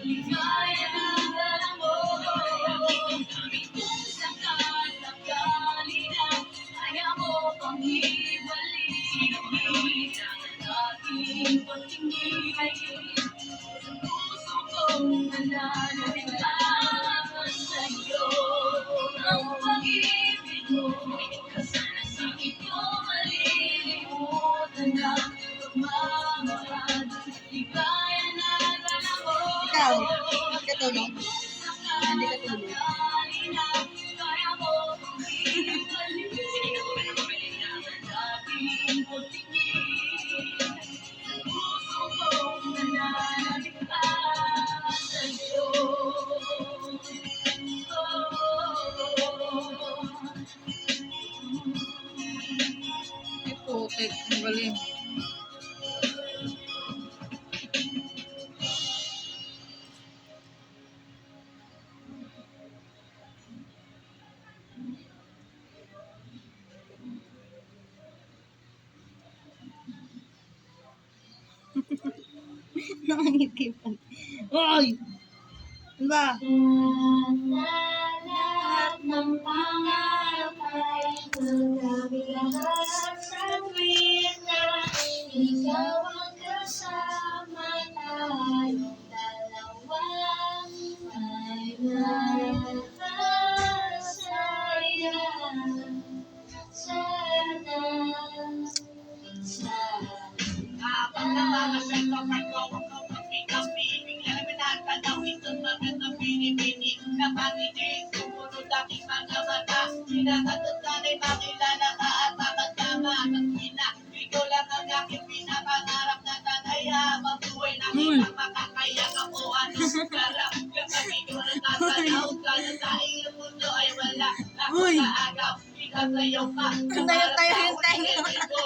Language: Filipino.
Ligaya ng alam mo. Kung sakali na kaya mo pang ibalik ang ating pagtingin. Puso kong nananaligan sa'yo. Ang pag-ibig mo sakit ko malilimutan na pagmamahal. Ligaya na alam mo. Ikaw, katulong. Hindi katulong. Kaya mo pang ibalik ang ating pagtingin. Puso kong nananaligan sa'yo. Ay, putik. Ang galing. Nakangitipan. Oy! Ano ba? Lahat ng pangarap ay magkabilang sa tuwing na ikaw ang kasama tayong dalawang ay masaya. Sana, Habang namamasal ka pa ko, kapi-kapi, bigla na pinatanaw itong magandang binibini. Napangiti, sumunod aking mga mata. Pinakatuntanay makilala ka at makasama. Tangina, ikaw lang ang aking pinapangarap na tanay. Habang buhay na kitang makakayak ako. Anong garap? Kapag ikaw na tatanaw ka na sa iyong mundo ay wala. Ako Uy! sa agaw, ikaw sayaw ka. Tayo yung tenga. Ko,